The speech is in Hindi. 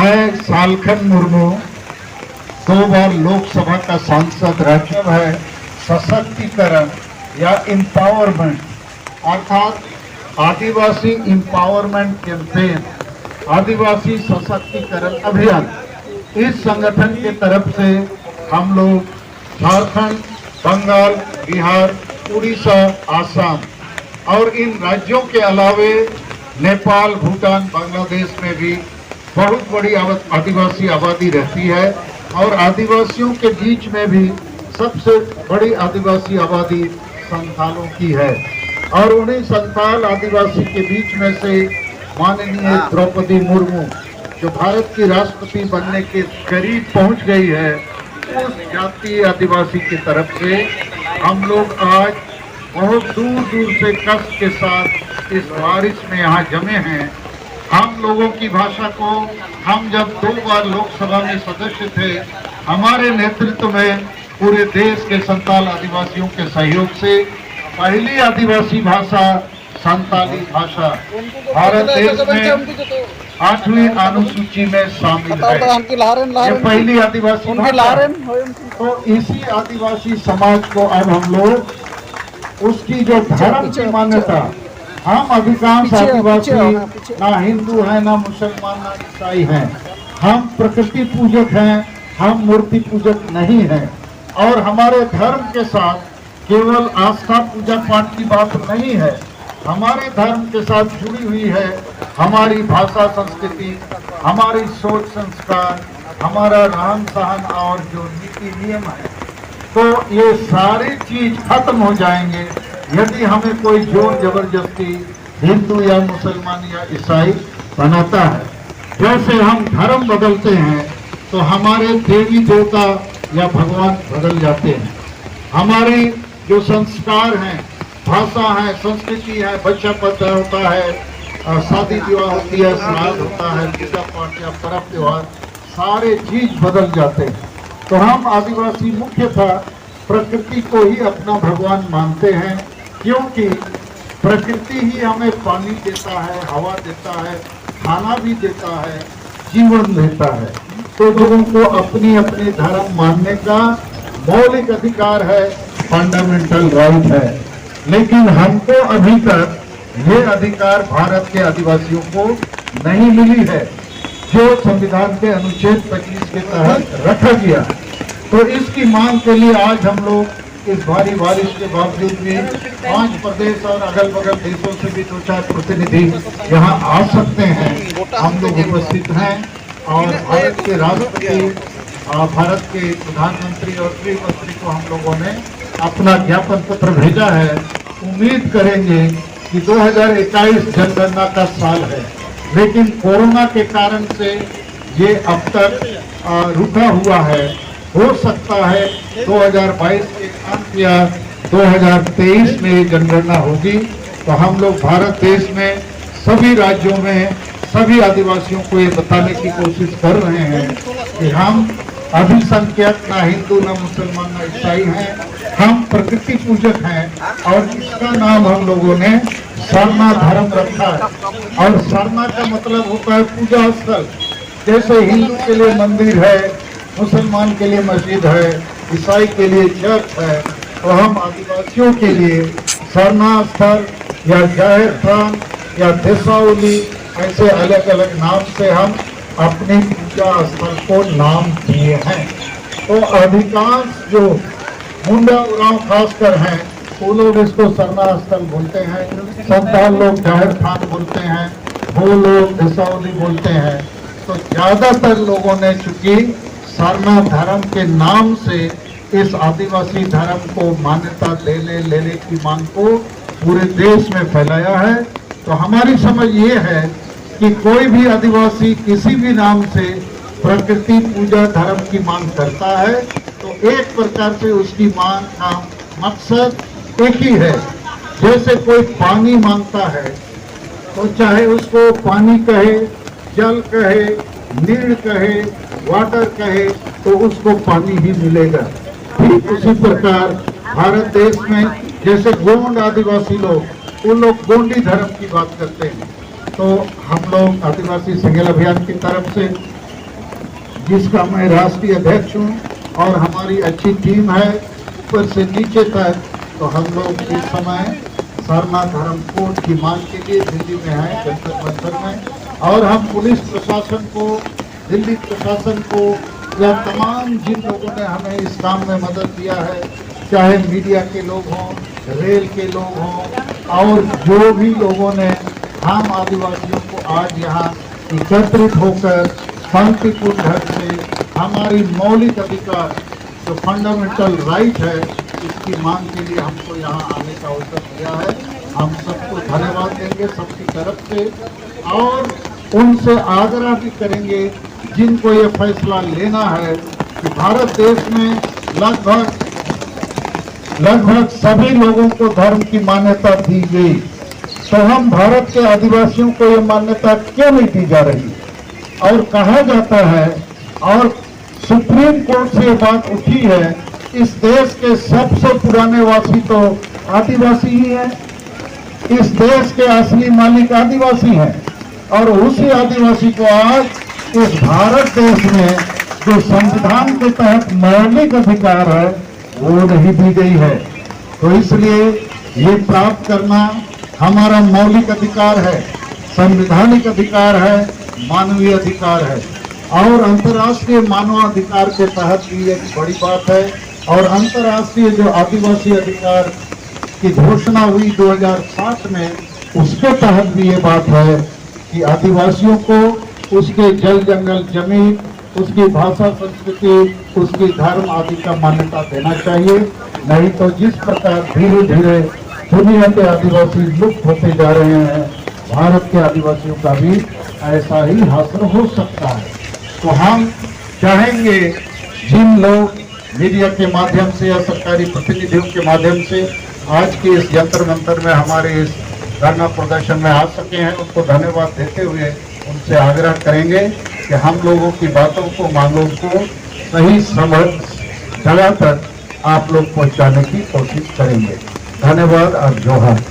मैं सालखन मुर्मू 2 बार लोकसभा का सांसद रह चुका है। सशक्तिकरण या एम्पावरमेंट अर्थात आदिवासी एम्पावरमेंट कैंपेन, आदिवासी सशक्तिकरण अभियान, इस संगठन के तरफ से हम लोग झारखंड, बंगाल, बिहार, उड़ीसा, आसाम और इन राज्यों के अलावे नेपाल, भूटान, बांग्लादेश में भी बहुत बड़ी आदिवासी आबादी रहती है और आदिवासियों के बीच में भी सबसे बड़ी आदिवासी आबादी संथालों की है। और उन्हीं संथाल आदिवासी के बीच में से माननीय द्रौपदी मुर्मू जो भारत की राष्ट्रपति बनने के करीब पहुंच गई है, उस जातीय आदिवासी की तरफ से हम लोग आज बहुत दूर दूर से कष्ट के साथ इस बारिश में यहाँ जमे हैं। हम लोगों की भाषा को हम जब 2 बार लोकसभा में सदस्य थे, हमारे नेतृत्व में पूरे देश के संताल आदिवासियों के सहयोग से पहली आदिवासी भाषा संताली भाषा भारत देश में 8वीं अनुसूची में शामिल है। ये पहली आदिवासी भाषा। तो इसी आदिवासी समाज को अब हम लोग उसकी जो धर्म की मान्यता, हम अधिकांश आदिवासी ना हिंदू हैं, ना मुसलमान, ना ईसाई हैं। हम प्रकृति पूजक हैं, हम मूर्ति पूजक नहीं हैं। और हमारे धर्म के साथ केवल आस्था पूजा पाठ की बात नहीं है, हमारे धर्म के साथ जुड़ी हुई है हमारी भाषा, संस्कृति, हमारी सोच, संस्कार, हमारा रहन सहन और जो नीति नियम है। तो ये सारी चीज खत्म हो जाएंगे यदि हमें कोई जोर जबरदस्ती हिंदू या मुसलमान या ईसाई बनाता है। जैसे हम धर्म बदलते हैं तो हमारे देवी देवता या भगवान बदल जाते हैं। हमारी जो संस्कार हैं, भाषा है, संस्कृति है, बच्चा पैदा होता है, शादी विवाह होती है, श्राद्ध होता है, पूजा पाठ या पर्व त्योहार, सारे चीज बदल जाते हैं। तो हम आदिवासी मुख्यतः प्रकृति को ही अपना भगवान मानते हैं, क्योंकि प्रकृति ही हमें पानी देता है, हवा देता है, खाना भी देता है, जीवन देता है। तो लोगों को अपनी अपनी धर्म मानने का मौलिक अधिकार है, फंडामेंटल राइट है। लेकिन हमको अभी तक ये अधिकार भारत के आदिवासियों को नहीं मिली है, जो संविधान के अनुच्छेद 25 के तहत रखा गया। तो इसकी मांग के लिए आज हम लोग इस भारी बारिश के बावजूद भी 5 प्रदेश और अगल बगल देशों से भी 2-4 प्रतिनिधि यहाँ आ सकते हैं। हम लोग उपस्थित हैं और भारत के राष्ट्रपति, भारत के प्रधानमंत्री और गृह मंत्री को हम लोगों ने अपना ज्ञापन पत्र भेजा है। उम्मीद करेंगे कि 2021 जनगणना का साल है, लेकिन कोरोना के कारण से ये अब तक रुका हुआ है। हो सकता है 2022 के अंत या 2023 में जनगणना होगी। तो हम लोग भारत देश में सभी राज्यों में सभी आदिवासियों को ये बताने की कोशिश कर रहे हैं कि हम अभिसंख्यक, ना हिंदू, ना मुसलमान, ना ईसाई हैं, हम प्रकृति पूजक हैं। और इसका नाम हम लोगों ने सरना धर्म रखा है। और सरना का मतलब होता है पूजा स्थल। जैसे हिंदू के लिए मंदिर है, मुसलमान के लिए मस्जिद है, ईसाई के लिए चर्च है, तो हम आदिवासियों के लिए सरना स्थल या जाहिर स्थान या देसावली, ऐसे अलग अलग नाम से हम अपने पूजा स्थल को नाम दिए हैं। तो अधिकांश जो मुंडा उरांव खासकर हैं, वो लोग इसको सरना स्थल बोलते हैं, संताल लोग जाहिर स्थान बोलते हैं, वो लोग देसावली बोलते हैं। तो ज्यादातर लोगों ने चूंकि सरना धर्म के नाम से इस आदिवासी धर्म को मान्यता लेने की मांग को पूरे देश में फैलाया है। तो हमारी समझ ये है कि कोई भी आदिवासी किसी भी नाम से प्रकृति पूजा धर्म की मांग करता है तो एक प्रकार से उसकी मांग का मकसद एक ही है। जैसे कोई पानी मांगता है तो चाहे उसको पानी कहे, जल कहे, नीड कहे, वाटर कहे, तो उसको पानी ही मिलेगा। ठीक उसी प्रकार भारत देश में जैसे गोंड आदिवासी लोग, वो लोग गोंडी धर्म की बात करते हैं। तो हम लोग आदिवासी संगेल अभियान की तरफ से जिसका मैं राष्ट्रीय अध्यक्ष हूँ और हमारी अच्छी टीम है ऊपर से नीचे तक। तो हम लोग इस समय सारनाथ धर्म कोड की मांग के लिए दिल्ली में हैं, जंतर मंतर में। और हम पुलिस प्रशासन को, दिल्ली प्रशासन को या तमाम जिन लोगों ने हमें इस काम में मदद दिया है, चाहे मीडिया के लोग हों, रेल के लोग हों और जो भी लोगों ने हम आदिवासियों को आज यहाँ एकत्रित होकर शांतिपूर्ण ढंग से हमारी मौलिक अधिकार जो फंडामेंटल राइट है इसकी मांग के लिए हमको यहाँ आने का अवसर दिया है। हम सबको धन्यवाद देंगे सबकी तरफ से और उनसे आग्रह भी करेंगे जिनको ये फैसला लेना है कि भारत देश में लगभग सभी लोगों को धर्म की मान्यता दी गई, तो हम भारत के आदिवासियों को ये मान्यता क्यों नहीं दी जा रही? और कहा जाता है और सुप्रीम कोर्ट से ये बात उठी है, इस देश के सबसे पुराने वासी तो आदिवासी ही हैं। इस देश के असली मालिक आदिवासी हैं और उसी आदिवासी को आज इस भारत देश में जो संविधान के तहत मौलिक अधिकार है वो नहीं दी गई है। तो इसलिए ये प्राप्त करना हमारा मौलिक अधिकार है, संवैधानिक अधिकार है, मानवीय अधिकार है और अंतर्राष्ट्रीय मानवाधिकार के तहत भी एक बड़ी बात है। और अंतर्राष्ट्रीय जो आदिवासी अधिकार की घोषणा हुई 2007 में, उसके तहत भी ये बात है कि आदिवासियों को उसके जल जंगल जमीन, उसकी भाषा संस्कृति, उसकी धर्म आदि का मान्यता देना चाहिए। नहीं तो जिस प्रकार धीरे धीरे दुनिया के आदिवासी लुप्त होते जा रहे हैं, भारत के आदिवासियों का भी ऐसा ही हासिल हो सकता है। तो हम चाहेंगे जिन लोग मीडिया के माध्यम से या सरकारी प्रतिनिधियों के माध्यम से आज के इस जंतर मंतर में हमारे इस धरना प्रदर्शन में आ सके हैं, उनको धन्यवाद देते हुए उनसे आग्रह करेंगे कि हम लोगों की बातों को, मांगों को सही समझ जगह तक आप लोग पहुंचाने की कोशिश करेंगे। धन्यवाद और जोहार।